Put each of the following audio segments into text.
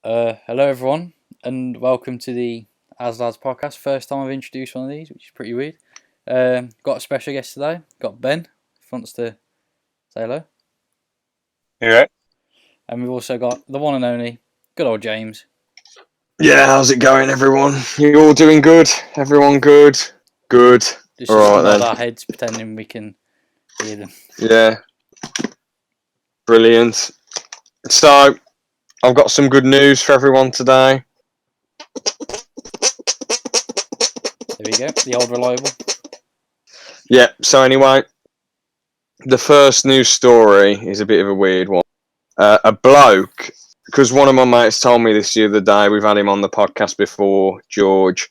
Hello everyone, and welcome to the As Lads podcast. First time I've introduced one of these, which is pretty weird. Got a special guest today. Got Ben, if he wants to say hello. Yeah. And we've also got the one and only, good old James. Yeah, how's it going, everyone? You all doing good? Everyone good? Good. Just All right nod then. our heads, pretending we can hear them. Yeah. Brilliant. So, I've got some good news for everyone today. There we go, the old reliable. Yeah, so anyway, the first news story is a bit of a weird one. A bloke, because one of my mates told me this the other day, we've had him on the podcast before, George.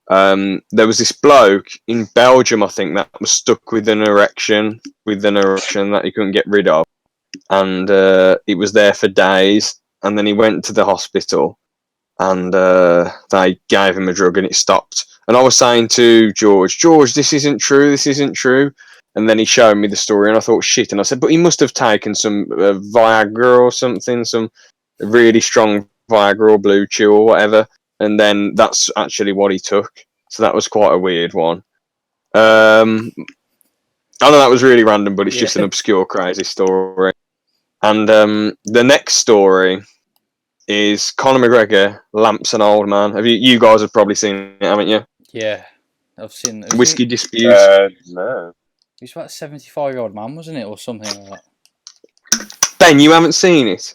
There was this bloke in Belgium, I think, that was stuck with an erection that he couldn't get rid of. And it was there for days. And then he went to the hospital and they gave him a drug and it stopped. And I was saying to George, this isn't true. And then he showed me the story and I thought, shit. And I said, but he must have taken some Viagra or something, some really strong Viagra or Blue Chew or whatever. And then that's actually what he took. So that was quite a weird one. I know that was really random, but it's just an obscure, crazy story. And the next story is Conor McGregor lamps an old man. You guys have probably seen it, haven't you? Yeah, I've seen it. Whiskey dispute. No. He was about a 75-year-old man, wasn't it, or something like that? Ben, you haven't seen it?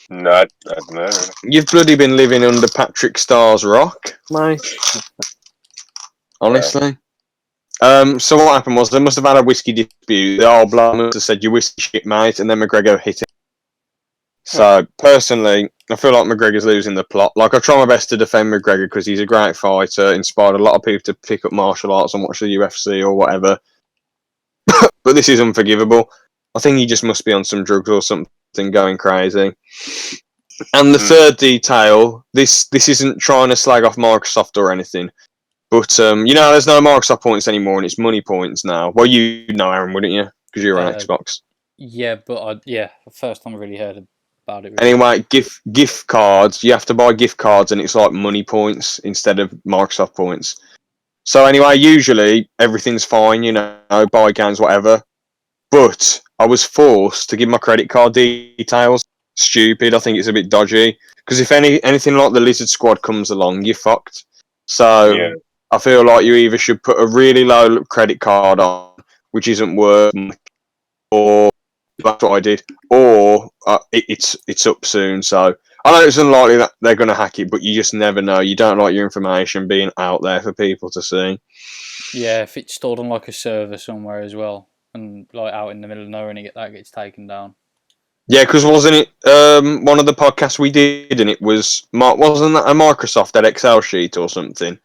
No, I don't know. You've bloody been living under Patrick Starr's rock, mate. Honestly. So what happened was they must have had a whiskey dispute. The old bloke must have said, "You whiskey shit, mate," and then McGregor hit him. So personally, I feel like McGregor's losing the plot. Like, I try my best to defend McGregor because he's a great fighter, inspired a lot of people to pick up martial arts and watch the UFC or whatever. But this is unforgivable. I think he just must be on some drugs or something, going crazy. And the third detail, this isn't trying to slag off Microsoft or anything, but there's no Microsoft points anymore, and it's money points now. Well, you know, Aaron, wouldn't you? Because you're on Xbox. Yeah, but first time I really heard about it. Really. Anyway, gift cards. You have to buy gift cards, and it's like money points instead of Microsoft points. So anyway, usually everything's fine, buy games, whatever. But I was forced to give my credit card details. Stupid. I think it's a bit dodgy because if anything like the Lizard Squad comes along, you're fucked. So Yeah. I feel like you either should put a really low credit card on, which isn't worth, or that's what I did, or it's up soon. So I know it's unlikely that they're going to hack it, but you just never know. You don't like your information being out there for people to see. Yeah, if it's stored on like a server somewhere as well, and like out in the middle of nowhere, and that gets taken down. Yeah, because wasn't it one of the podcasts we did, and wasn't that a Microsoft Excel sheet or something?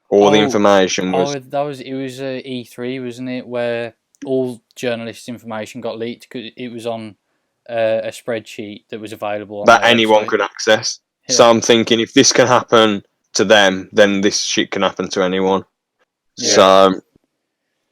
All the information was. It was E3, wasn't it? Where all journalists' information got leaked because it was on a spreadsheet that was available on That their anyone website. could access. Yeah. So I'm thinking if this can happen to them, then this shit can happen to anyone. Yeah. So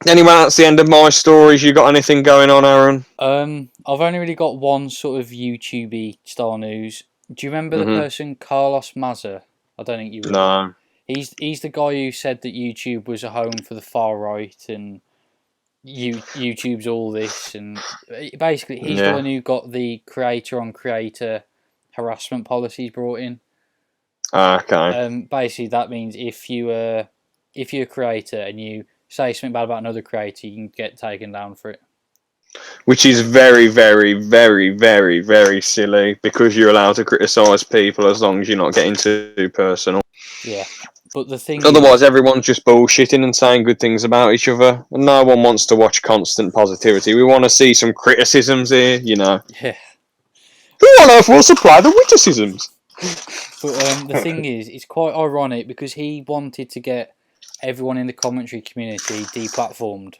anyway, that's the end of my stories. You got anything going on, Aaron? I've only really got one sort of YouTube-y style news. Do you remember the person Carlos Mazza? I don't think you would. No. He's the guy who said that YouTube was a home for the far right and YouTube's all this, and basically he's the one who got the creator-on-creator harassment policies brought in. Okay. Basically that means if you're a creator and you say something bad about another creator, you can get taken down for it. Which is very, very, very, very, very silly because you're allowed to criticise people as long as you're not getting too personal. Yeah. But the thing Otherwise, everyone's just bullshitting and saying good things about each other. And no one wants to watch constant positivity. We want to see some criticisms here, Yeah. Who on earth will supply the witticisms? But the thing is, it's quite ironic because he wanted to get everyone in the commentary community deplatformed,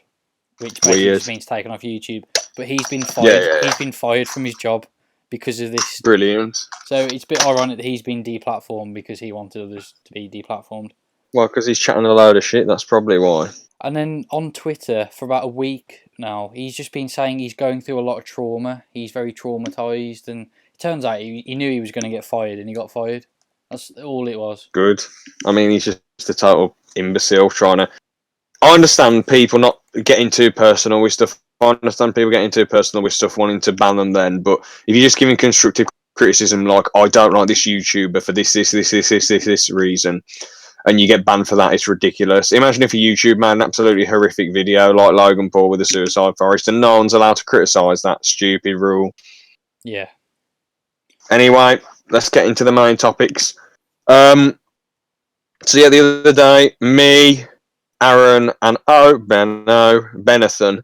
which basically just means taken off YouTube. But he's been fired. Yeah. He's been fired from his job because of this. Brilliant. So it's a bit ironic that he's been deplatformed because he wanted others to be deplatformed. Well, because he's chatting a load of shit, that's probably why. And then on Twitter, for about a week now, he's just been saying he's going through a lot of trauma. He's very traumatised and turns out he knew he was going to get fired, and he got fired. That's all it was. Good. I mean, he's just a total imbecile trying to. I understand people not getting too personal with stuff. I understand people getting too personal with stuff, wanting to ban them then. But if you're just giving constructive criticism, like, I don't like this YouTuber for this reason, and you get banned for that, it's ridiculous. Imagine if a YouTube made an absolutely horrific video like Logan Paul with the suicide forest, and no one's allowed to criticise that stupid rule. Yeah. Anyway, let's get into the main topics. So yeah, the other day, me, Aaron, and Benethan,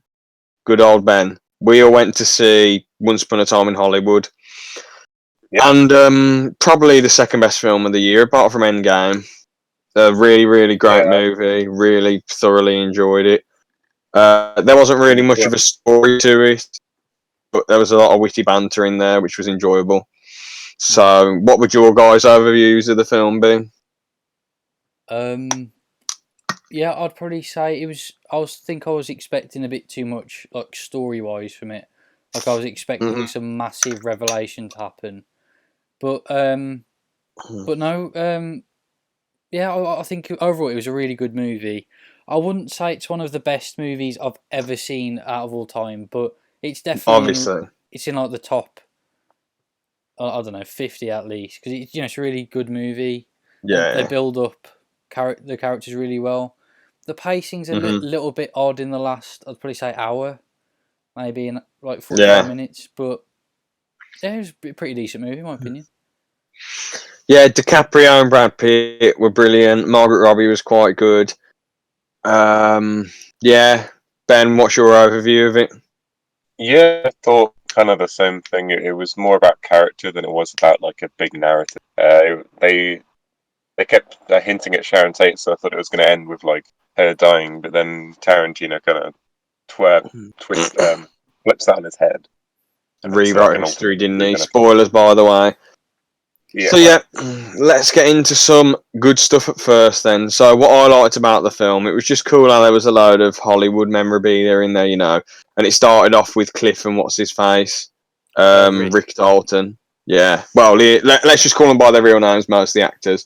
good old Ben, we all went to see Once Upon a Time in Hollywood. Yep. And probably the second best film of the year, apart from Endgame. A really, really great movie. Really thoroughly enjoyed it. There wasn't really much of a story to it, but there was a lot of witty banter in there, which was enjoyable. So, what would your guys' overviews of the film be? Yeah, I'd probably say it was. I was expecting a bit too much, like story wise, from it. Like I was expecting some massive revelation to happen, but no. Yeah, I think overall it was a really good movie. I wouldn't say it's one of the best movies I've ever seen out of all time, but it's definitely Obviously, it's in like the top. I don't know, 50 at least, because it's a really good movie. yeah. They build up the characters really well. The pacing's a little bit odd in the last, I'd probably say, hour, maybe in like 45 minutes, but yeah, it was a pretty decent movie in my opinion. Yeah, DiCaprio and Brad Pitt were brilliant. Margaret Robbie was quite good. Yeah, Ben, what's your overview of it? Yeah, I thought kind of the same thing. It was more about character than it was about like a big narrative. They kept hinting at Sharon Tate, so I thought it was going to end with like her dying, but then Tarantino kind of flips that on his head. Rewrote history, didn't he? Spoilers, by the way. Yeah. So yeah, let's get into some good stuff at first then. So what I liked about the film, it was just cool how there was a load of Hollywood memorabilia in there, and it started off with Cliff and what's his face? Rick Dalton. Yeah, well, let's just call them by their real names, most of the actors.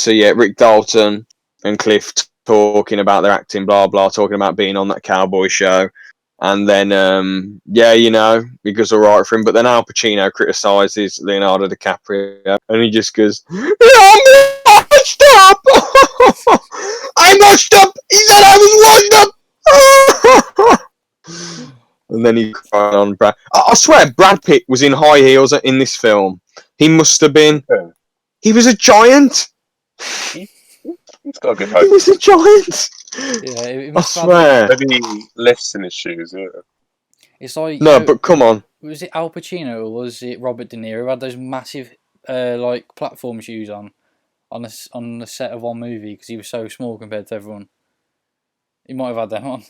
So yeah, Rick Dalton and Cliff talking about their acting, blah blah, talking about being on that cowboy show. And then, he goes all right for him. But then Al Pacino criticises Leonardo DiCaprio, and he just goes, "I washed up. I washed up. He said I was washed up." And then he cried on Brad. I swear, Brad Pitt was in high heels in this film. He must have been. He was a giant. He's got a good height. He was a giant. Yeah, I swear. Maybe he lifts in his shoes. Yeah. It's like but come on. Was it Al Pacino or was it Robert De Niro who had those massive like platform shoes on the set of one movie because he was so small compared to everyone? He might have had them on.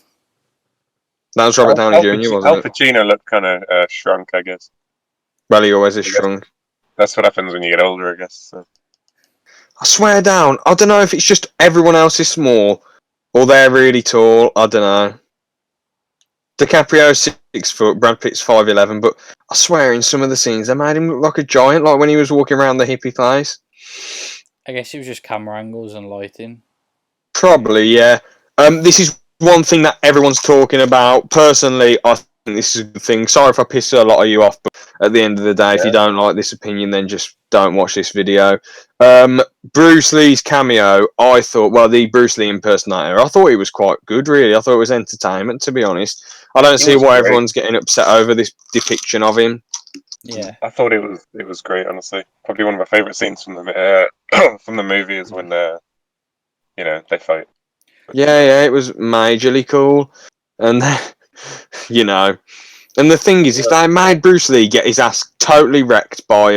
That was Robert Downey Jr., wasn't Al it? Pacino looked kind of shrunk, I guess. Well, he always is shrunk. That's what happens when you get older, I guess. So. I swear down. I don't know if it's just everyone else is small or they're really tall. I don't know. DiCaprio's 6 foot, Brad Pitt's 5'11", but I swear in some of the scenes they made him look like a giant, like when he was walking around the hippie place. I guess it was just camera angles and lighting. Probably, yeah. This is one thing that everyone's talking about. Personally, I think this is a good thing. Sorry if I piss a lot of you off, but at the end of the day, if you don't like this opinion, then just don't watch this video. Bruce Lee's cameo, I thought, well, the Bruce Lee impersonator, I thought it was quite good, really. I thought it was entertainment, to be honest. I don't see why everyone's getting upset over this depiction of him. Yeah, I thought it was great, honestly. Probably one of my favourite scenes from the from the movie is when they fight. Yeah, it was majorly cool, and and the thing is, if they made Bruce Lee get his ass totally wrecked by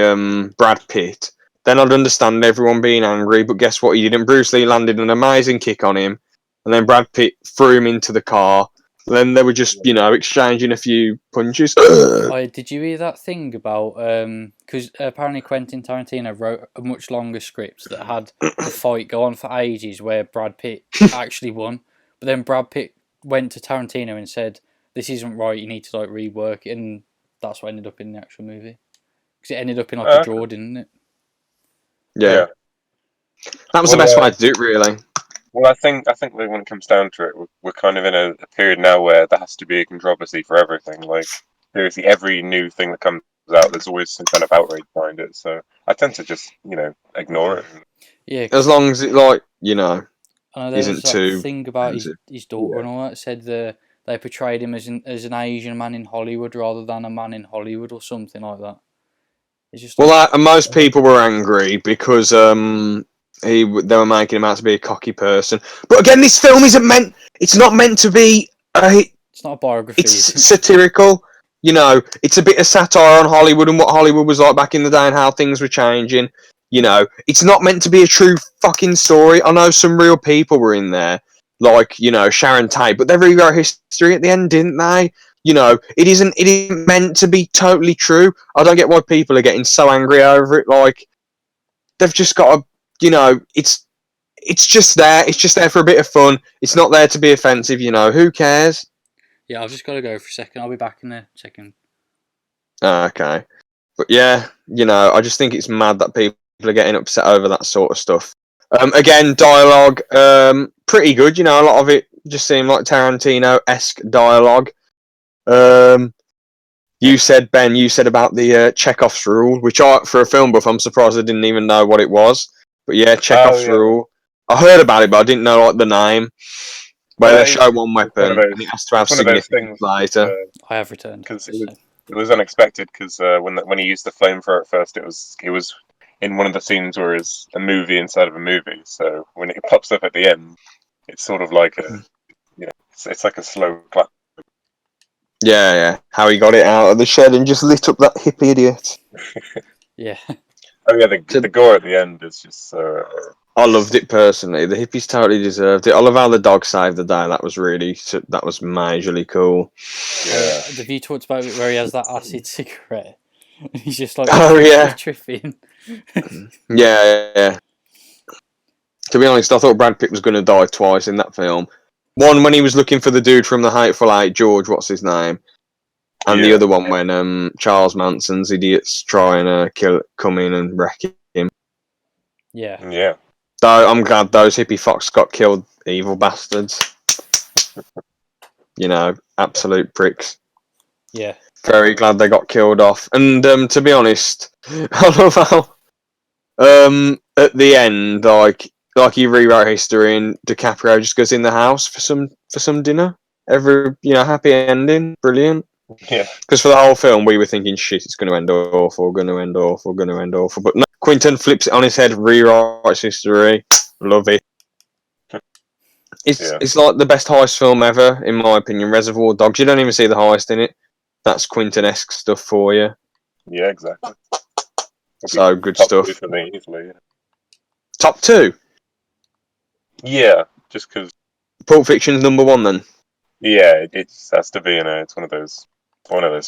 Brad Pitt, then I'd understand everyone being angry. But guess what? He didn't. Bruce Lee landed an amazing kick on him, and then Brad Pitt threw him into the car. Then they were just, exchanging a few punches. Did you hear that thing about because apparently Quentin Tarantino wrote a much longer script that had the fight go on for ages where Brad Pitt actually won, but then Brad Pitt went to Tarantino and said, "This isn't right. You need to like rework it," and that's what ended up in the actual movie. because it ended up in like a draw, didn't it? Yeah. That was the best way to do it, really. Well, I think that when it comes down to it, we're kind of in a period now where there has to be a controversy for everything. Like, seriously, every new thing that comes out, there's always some kind of outrage behind it. So I tend to just, ignore it. Yeah. As long as it, like, I know there isn't was that too thing about offensive. his daughter and all that. Said they portrayed him as an Asian man in Hollywood rather than a man in Hollywood or something like that. It's just Well, most people were angry because they were making him out to be a cocky person. But again, this film isn't meant. It's not meant to be. It's not a biography. It's satirical. It's a bit of satire on Hollywood and what Hollywood was like back in the day and how things were changing. It's not meant to be a true fucking story. I know some real people were in there, like Sharon Tate, but they rewrote history at the end, didn't they? It isn't meant to be totally true. I don't get why people are getting so angry over it. Like, they've just got to, it's just there. It's just there for a bit of fun. It's not there to be offensive. Who cares? Yeah, I've just got to go for a second. I'll be back in a second. Okay, but yeah, I just think it's mad that people are getting upset over that sort of stuff. Again, dialogue, pretty good. A lot of it just seemed like Tarantino-esque dialogue. You said, Ben, about the Chekhov's rule, which for a film buff, I'm surprised I didn't even know what it was. But yeah, Chekhov's rule. I heard about it, but I didn't know like the name. Where they show one weapon and it has to have significance later. I have returned because it was unexpected. Because when he used the flamethrower at first, it was in one of the scenes where it's a movie inside of a movie. So when it pops up at the end, it's sort of like it's like a slow clap. Yeah. How he got it out of the shed and just lit up that hippie idiot. Yeah. Oh yeah, the gore at the end is just so. I loved it personally. The hippies totally deserved it. I love how the dog saved the day. That was majorly cool. Yeah. Have you talked about it where he has that acid cigarette? He's just like tripping. Yeah. To be honest, I thought Brad Pitt was going to die twice in that film. One when he was looking for the dude from The Hateful Eight, George, what's his name? And the other one when Charles Manson's idiots try and come in and wreck him. Yeah. Yeah. So I'm glad those hippie fucks got killed, evil bastards. Absolute pricks. Yeah. Very glad they got killed off. And to be honest, I love how at the end, like he rewrote history and DiCaprio just goes in the house for some dinner. Happy ending, brilliant. Yeah. Because for the whole film, we were thinking, shit, it's going to end awful, going to end awful. But no, Quentin flips it on his head, rewrites history. Love it. It's like the best heist film ever, in my opinion. Reservoir Dogs. You don't even see the heist in it. That's Quentin-esque stuff for you. Yeah, exactly. So good stuff. For me, easily. Top 2. Yeah, just because. Pulp Fiction's number 1 then. Yeah, it just has to be. It's one of those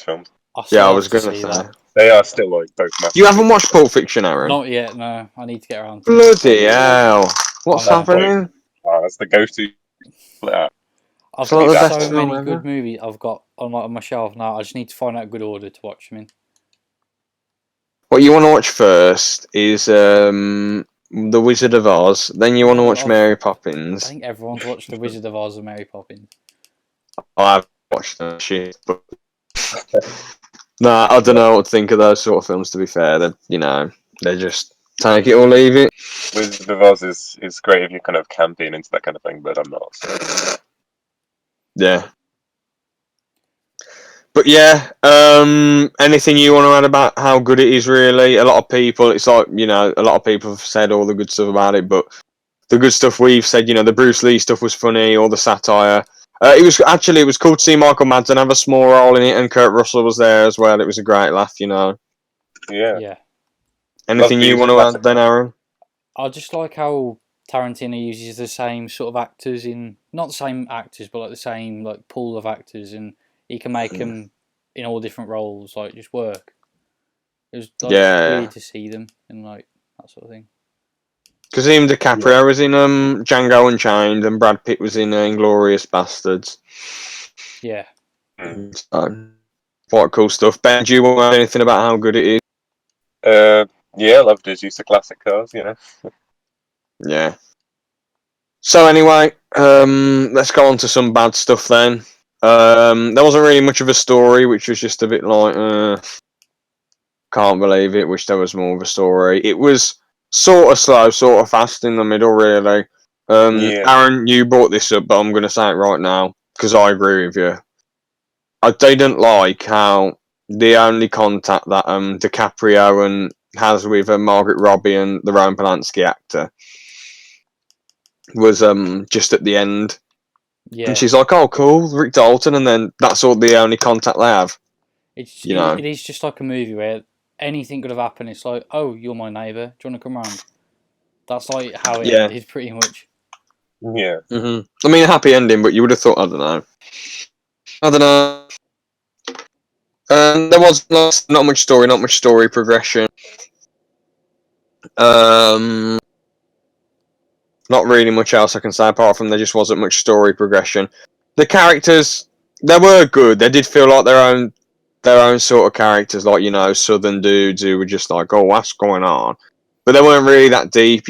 films. I was going to say that. They are still like both massive. You haven't watched Pulp Fiction, Aaron? Not yet. No, I need to get around to it. Bloody hell! What's happening? That's the go-to. I've got so many good movies I've got on my shelf now. I just need to find out a good order to watch them in. What you want to watch first is The Wizard of Oz. Then you want to watch Mary Poppins. I think everyone's watched The Wizard of Oz and Mary Poppins. I've watched that shit, but I don't know what to think of those sort of films. To be fair, they're just take it or leave it. Wizard of Oz is great if you're kind of camping into that kind of thing, but I'm not. So. Yeah. But yeah, anything you want to add about how good it is? Really, a lot of people. It's like a lot of people have said all the good stuff about it, but the good stuff we've said, the Bruce Lee stuff was funny, all the satire. It was cool to see Michael Madsen have a small role in it, and Kurt Russell was there as well. It was a great laugh, Yeah. Anything you want to add then, Aaron? I just like how Tarantino uses the same sort of actors not the same actors, but like the same like pool of actors, and he can make them in all different roles, like just work. It was weird to see them in like that sort of thing. Because even DiCaprio was in Django Unchained, and Brad Pitt was in Inglourious Bastards. Yeah. So, quite cool stuff. Ben, do you want to add anything about how good it is? Yeah, I loved his use of classic cars. Yeah. So anyway, let's go on to some bad stuff then. There wasn't really much of a story, which was just a bit like, can't believe it. Wish there was more of a story. It was sort of slow, sort of fast in the middle, really. Yeah. Aaron, you brought this up, but I'm going to say it right now because I agree with you. I didn't like how the only contact that DiCaprio and has with Margaret Robbie and the Roman Polanski actor was just at the end. Yeah. And she's like, "Oh, cool, Rick Dalton," and then that's all the only contact they have. It is just like a movie where anything could have happened. It's like, oh, you're my neighbour. Do you want to come round? That's like how it ended, pretty much. Yeah. I mean, a happy ending, but you would have thought, I don't know. There was not much story, not much story progression. Not really much else I can say apart from there just wasn't much story progression. The characters, they were good. They did feel like their own sort of characters, like, southern dudes who were just like, oh, what's going on? But they weren't really that deep,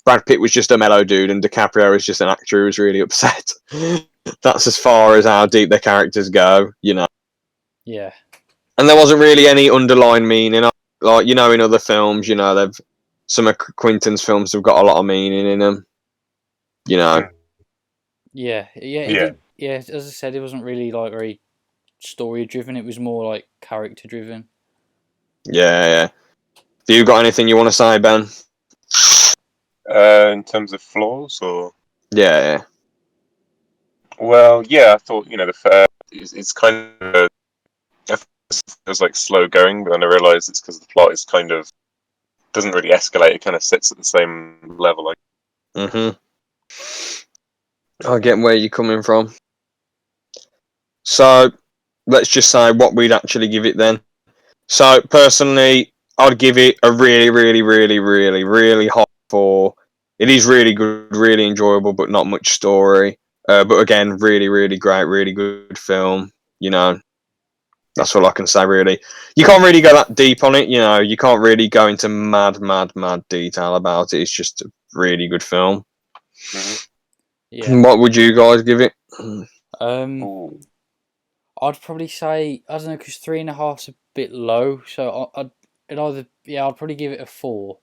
Brad Pitt was just a mellow dude, and DiCaprio was just an actor who was really upset. That's as far as how deep their characters go, Yeah. And there wasn't really any underlying meaning, like in other films, some of Quentin's films have got a lot of meaning in them, Yeah. Yeah. Yeah, as I said, it wasn't really like very story driven. It was more like character driven. Yeah. Do you got anything you want to say, Ben? In terms of flaws, or Yeah. well, yeah, I thought it's kind of it was like slow going, but then I realised it's because the plot is kind of doesn't really escalate. It kind of sits at the same level. Like, I get where you're coming from. So let's just say what we'd actually give it then. So personally, I'd give it a really, really, really, really, really hot 4. It is really good, really enjoyable, but not much story. But again, really, really great, really good film. That's all I can say, really. You can't really go that deep on it, You can't really go into mad, mad, mad detail about it. It's just a really good film. Yeah. What would you guys give it? I'd probably say, I don't know, because 3.5's a bit low. So I'd probably give it a 4,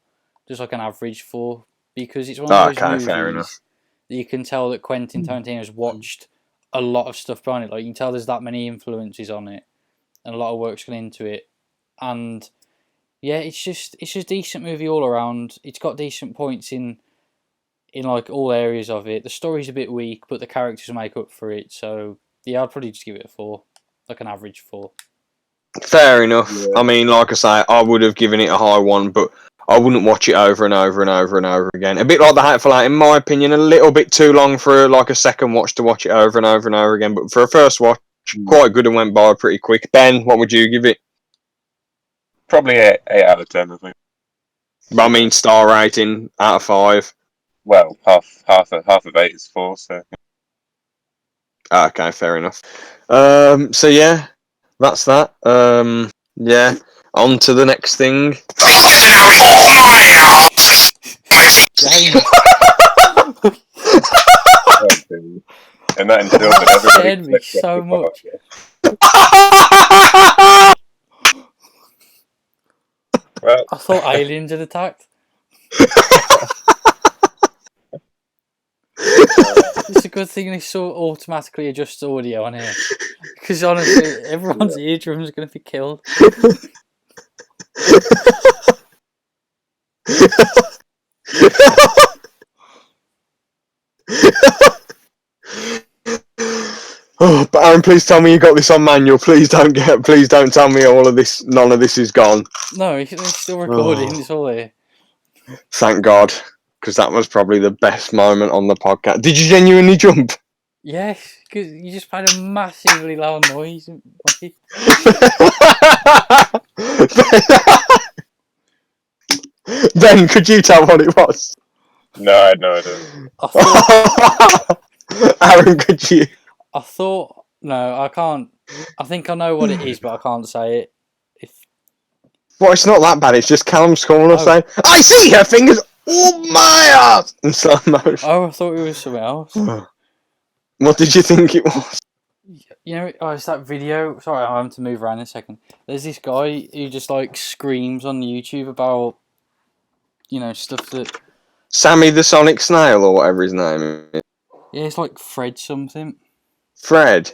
just like an average 4, because it's one of those movies that you can tell that Quentin Tarantino has watched a lot of stuff behind it. Like, you can tell there's that many influences on it, and a lot of work's gone into it. And yeah, it's just a decent movie all around. It's got decent points in like all areas of it. The story's a bit weak, but the characters make up for it. So yeah, I'd probably just give it a 4, like an average 4. Fair enough. Yeah. I mean, like I say, I would have given it a high 1, but I wouldn't watch it over and over and over and over again. A bit like The Hateful Eight, in my opinion, a little bit too long for like a second watch to watch it over and over and over again. But for a first watch, quite good and went by pretty quick. Ben, what would you give it? Probably 8 out of 10, I think. I mean, star rating out of 5. Well, half of 8 is 4, so. Okay, fair enough. So yeah, that's that. Yeah, on to the next thing. And that entails that everybody scared me so much. Well, I thought aliens had attacked. It's a good thing they sort of automatically adjust audio on here, because honestly, everyone's eardrums are going to be killed. Oh, but Aaron, please tell me you got this on manual. Please don't tell me all of this. None of this is gone. No, it's still recording. It's all here. Thank God, because that was probably the best moment on the podcast. Did you genuinely jump? Yes, because you just made a massively loud noise. Ben, could you tell what it was? No, I had no idea. Aaron, could you? I thought, no, I can't. I think I know what it is, but I can't say it. Well, it's not that bad. It's just Callum's calling us Oh. saying, "I see her fingers. Oh my ass!" in slow motion. Oh, I thought it was something else. What did you think it was? You know, it's that video. Sorry, I'm having to move around in a second. There's this guy who just like screams on YouTube about, stuff that. Sammy the Sonic Snail, or whatever his name is. Yeah, it's like Fred something. Fred.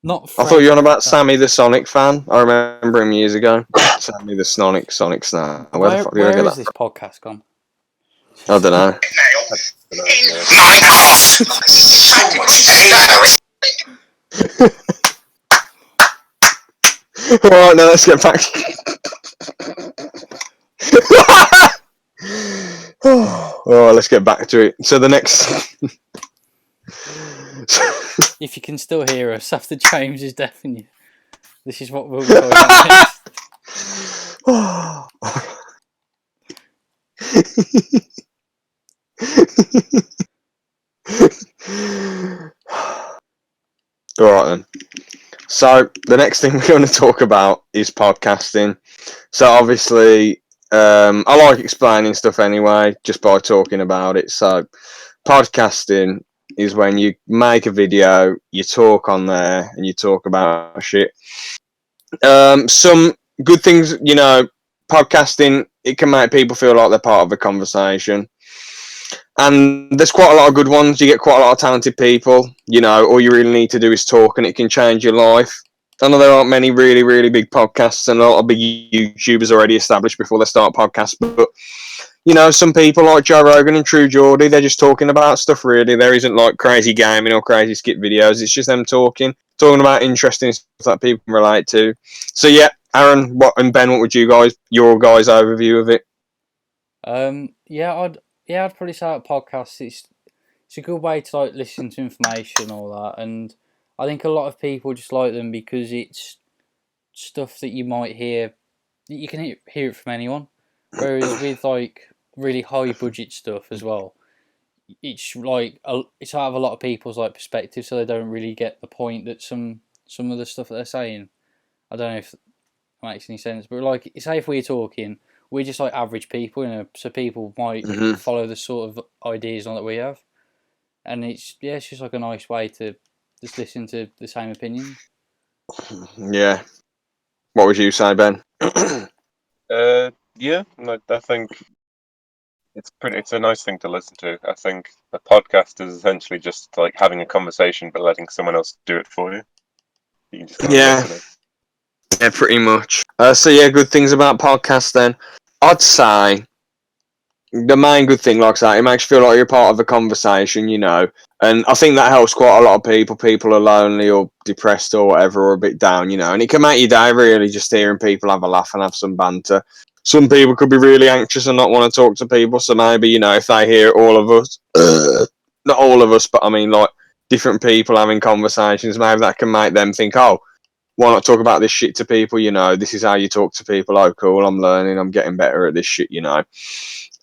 Not I Fred. thought you were on about Sammy the Sonic fan. I remember him years ago. Sammy the Sonic Snail. Where the fuck did I get Where is that this podcast gone? from? I don't know. My house. So much Alright, now let's get back. Alright, let's get back to it. So the next. If you can still hear us after James is deafening you, this is what we'll be talking about Alright then. So the next thing we're going to talk about is podcasting. So obviously, I like explaining stuff anyway, just by talking about it. So podcasting is when you make a video, you talk on there, and you talk about shit. Some good things, podcasting, it can make people feel like they're part of a conversation. And there's quite a lot of good ones. You get quite a lot of talented people. All you really need to do is talk, and it can change your life. I know there aren't many really, really big podcasts, and a lot of big YouTubers already established before they start podcasts. But some people like Joe Rogan and True Geordie, they're just talking about stuff. Really, there isn't like crazy gaming or crazy skit videos. It's just them talking about interesting stuff that people can relate to. So yeah, Aaron, and Ben, what would your guys' overview of it? I'd probably say a podcast. It's a good way to like listen to information and all that, and I think a lot of people just like them because it's stuff that you might hear. You can hear it from anyone, whereas with like really high budget stuff as well, it's like it's out of a lot of people's like perspective, so they don't really get the point that some of the stuff that they're saying. I don't know if that makes any sense, but like say if we're talking, we're just like average people, so people might follow the sort of ideas on that we have, and it's just like a nice way to just listen to the same opinion. Yeah. What would you say, Ben? Yeah, I think it's a nice thing to listen to. I think a podcast is essentially just like having a conversation but letting someone else do it for you. You can just kind of listen. Yeah, pretty much. So yeah, good things about podcasts then. I'd say the main good thing, like I say, it makes you feel like you're part of a conversation, and I think that helps quite a lot of people. People are lonely or depressed or whatever, or a bit down, and it can make your day really just hearing people have a laugh and have some banter. Some people could be really anxious and not want to talk to people, so maybe, if they hear all of us, not all of us, but I mean like different people having conversations, maybe that can make them think, oh, why not talk about this shit to people? This is how you talk to people. Oh, cool. I'm learning. I'm getting better at this shit. So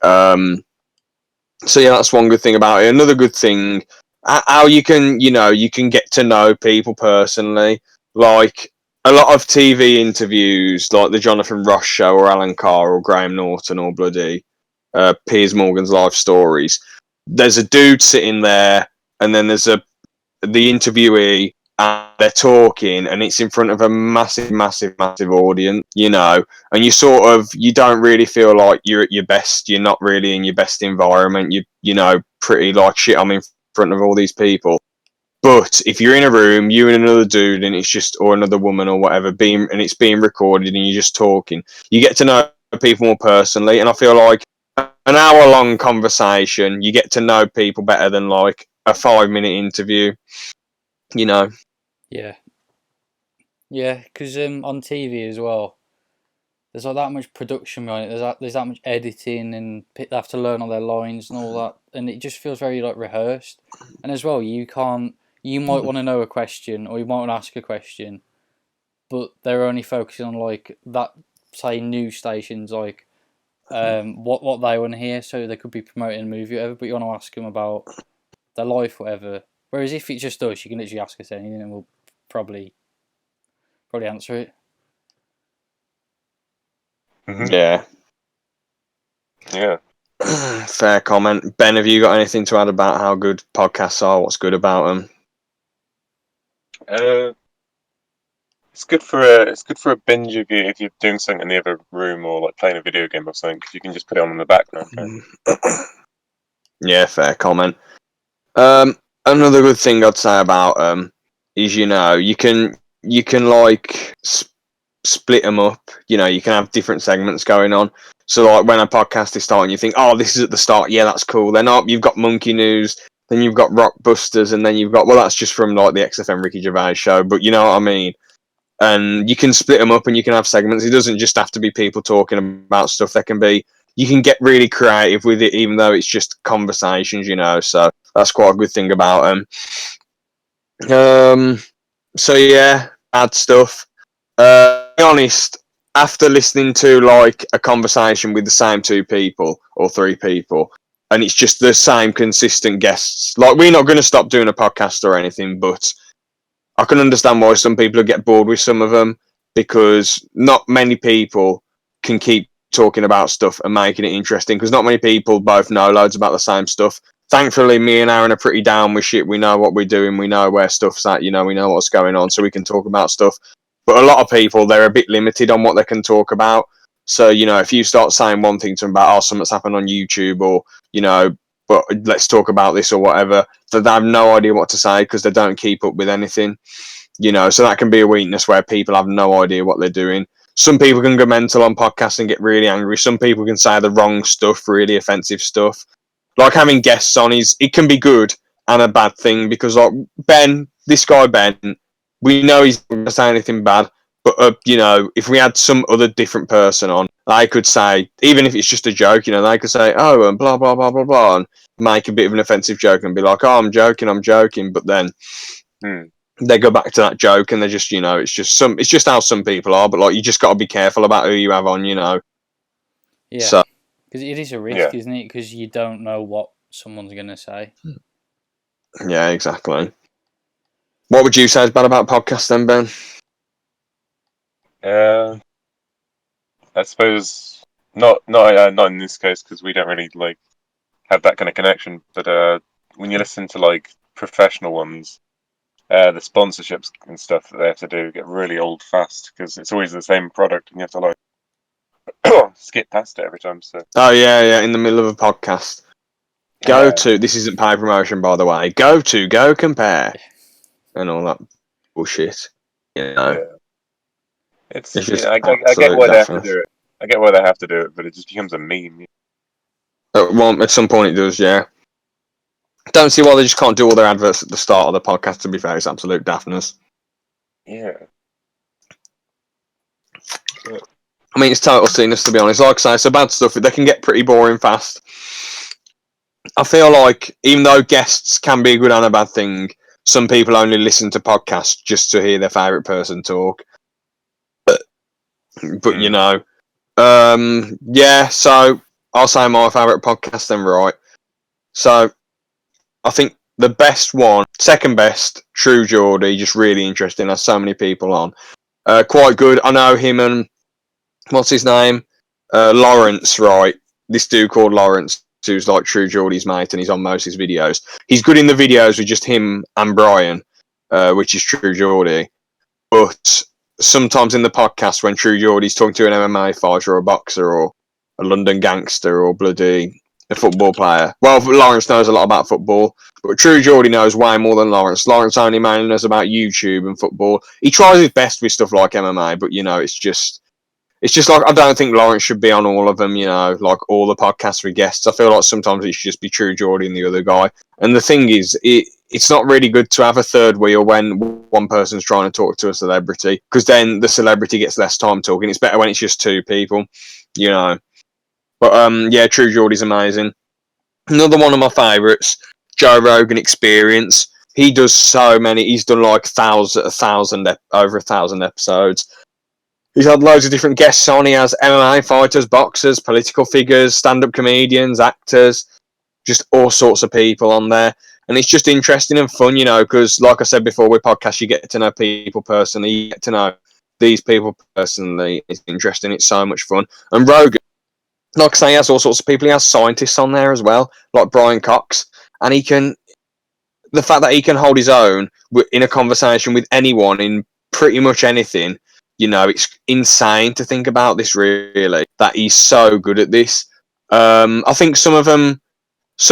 yeah, that's one good thing about it. Another good thing, how you can, you can get to know people personally. Like a lot of TV interviews, like the Jonathan Ross show, or Alan Carr, or Graham Norton, or bloody Piers Morgan's Life Stories. There's a dude sitting there, and then there's the interviewee, and they're talking, and it's in front of a massive, massive, massive audience, and you don't really feel like you're at your best. You're not really in your best environment. Pretty like shit. I'm in front of all these people. But if you're in a room, you and another dude, and it's just, or another woman or whatever, and it's being recorded, and you're just talking, you get to know people more personally. And I feel like an hour-long conversation, you get to know people better than like a 5-minute interview. Yeah, because on TV as well, there's like that much production behind it. There's that much editing, and they have to learn all their lines and all that, and it just feels very like rehearsed. And as well, you might want to know a question, or you might want to ask a question, but they're only focusing on like that, say, news stations, like what they want to hear. So they could be promoting a movie, or whatever, but you want to ask them about their life, whatever. Whereas if it's just us, you can literally ask us anything, and we'll probably answer it. Yeah. Yeah. Fair comment. Ben, have you got anything to add about how good podcasts are? What's good about them? It's good for a binge if you're doing something in the other room or like playing a video game or something, because you can just put it on in the background. Yeah, fair comment. Another good thing I'd say about is you can like split them up. You can have different segments going on. So like when a podcast is starting, you think, oh, this is at the start. Yeah, that's cool. Then you've got Monkey News, then you've got Rockbusters, and then you've got that's just from like the XFM Ricky Gervais show. But you know what I mean. And you can split them up, and you can have segments. It doesn't just have to be people talking about stuff. You can get really creative with it, even though it's just conversations. So that's quite a good thing about them. So yeah, bad stuff. To be honest, after listening to like a conversation with the same two people or three people, and it's just the same consistent guests, like we're not going to stop doing a podcast or anything, but I can understand why some people get bored with some of them, because not many people can keep talking about stuff and making it interesting, because not many people both know loads about the same stuff. Thankfully, me and Aaron are pretty down with shit. We know what we're doing. We know where stuff's at. We know what's going on, so we can talk about stuff. But a lot of people, they're a bit limited on what they can talk about. So, if you start saying one thing to them about, something's happened on YouTube, or, but let's talk about this or whatever, that they have no idea what to say because they don't keep up with anything. So that can be a weakness where people have no idea what they're doing. Some people can go mental on podcasts and get really angry. Some people can say the wrong stuff, really offensive stuff. Like having guests on it can be good and a bad thing, because like this guy Ben, we know he's not going to say anything bad, but if we had some other different person on, they could say, even if it's just a joke, they could say, oh, and blah blah blah blah blah, and make a bit of an offensive joke and be like, oh, I'm joking, but then they go back to that joke and they're just, it's just how some people are, but like you just got to be careful about who you have on, Yeah. So, because it is a risk, isn't it? Because you don't know what someone's going to say. Yeah, exactly. What would you say is bad about podcasts then, Ben? I suppose not in this case, because we don't really like have that kind of connection. But when you listen to like professional ones, the sponsorships and stuff that they have to do get really old fast, because it's always the same product and you have to like skip past it every time. So in the middle of a podcast. This isn't paid promotion, by the way. Go compare and all that bullshit. It's just I get why they have to do it. I get why they have to do it, but it just becomes a meme. At some point it does, yeah. Don't see why they just can't do all their adverts at the start of the podcast, to be fair. It's absolute daftness. Yeah. I mean, it's total silliness, to be honest. Like I say, it's so bad stuff. They can get pretty boring fast. I feel like, even though guests can be a good and a bad thing, some people only listen to podcasts just to hear their favourite person talk. But so I'll say my favourite podcast then, right? So I think the best one, second best, True Geordie, just really interesting. Has so many people on. Quite good. I know him and what's his name? Lawrence, right? This dude called Lawrence, who's like True Geordie's mate, and he's on most of his videos. He's good in the videos with just him and Brian, which is True Geordie. But sometimes in the podcast, when True Geordie's talking to an MMA fighter or a boxer or a London gangster or bloody a football player. Well, Lawrence knows a lot about football, but True Geordie knows way more than Lawrence. Lawrence only mainly knows about YouTube and football. He tries his best with stuff like MMA, but it's just like, I don't think Lawrence should be on all of them, like all the podcasts with guests. I feel like sometimes it should just be True Geordie and the other guy. And the thing is, it's not really good to have a third wheel when one person's trying to talk to a celebrity, because then the celebrity gets less time talking. It's better when it's just two people, But yeah, True Geordie's amazing. Another one of my favourites, Joe Rogan Experience. He does so many. He's done like over 1,000 episodes. He's had loads of different guests on. He has MMA fighters, boxers, political figures, stand-up comedians, actors, just all sorts of people on there. And it's just interesting and fun, because like I said before, with podcasts, you get to know people personally. You get to know these people personally, it's interesting. It's so much fun. And Rogan, like I say, he has all sorts of people. He has scientists on there as well, like Brian Cox, and the fact that he can hold his own in a conversation with anyone in pretty much anything, it's insane to think about this, really, that he's so good at this. I think some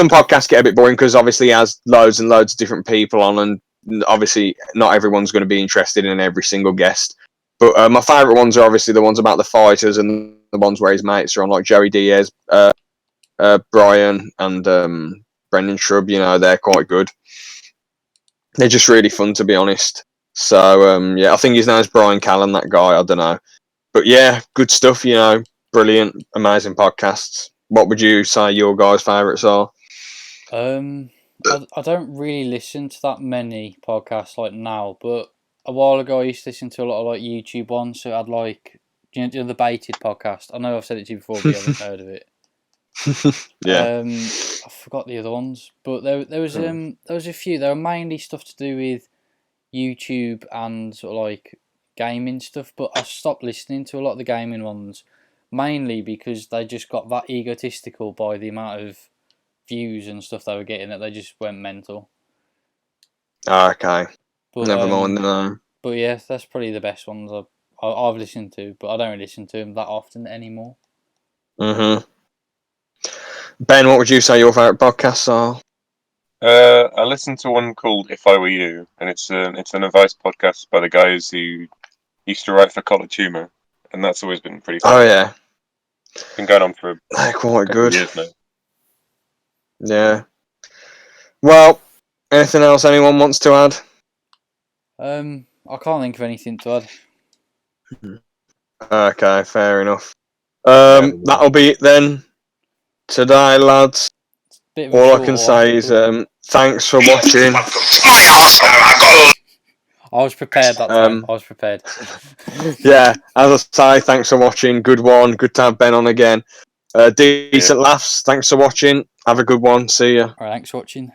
podcasts get a bit boring because obviously he has loads and loads of different people on, and obviously not everyone's going to be interested in every single guest. But my favourite ones are obviously the ones about the fighters and the ones where his mates are on, like Joey Diaz, Brian, and Brendan Shrub. They're quite good. They're just really fun, to be honest. So, I think his name's Brian Callen, that guy. I don't know. But yeah, good stuff, brilliant, amazing podcasts. What would you say your guys' favourites are? I don't really listen to that many podcasts like now, but a while ago I used to listen to a lot of like YouTube ones. So I'd like, the Baited podcast. I know I've said it to you before, but you haven't heard of it. Yeah. I forgot the other ones, but there was a few. They were mainly stuff to do with YouTube and sort of like gaming stuff. But I stopped listening to a lot of the gaming ones, mainly because they just got that egotistical by the amount of views and stuff they were getting that they just went mental. Okay. But, Never mind. No. But yeah, that's probably the best ones I've listened to, but I don't really listen to them that often anymore. Mhm. Ben, what would you say your favourite podcasts are? I listened to one called "If I Were You," and it's an advice podcast by the guys who used to write for College Humor, and that's always been pretty fun. Oh yeah, Been going on for they're quite a couple good. of years now. Yeah. Well, anything else anyone wants to add? I can't think of anything to add. Okay, fair enough. Yeah. That'll be it then. Today, lads. Bit of a All I short can one, say is but thanks for watching. My house now, I got I was prepared that time. I was prepared. Yeah, as I say, thanks for watching. Good one. Good to have Ben on again. Decent laughs. Thanks for watching. Have a good one. See ya. Alright, thanks for watching.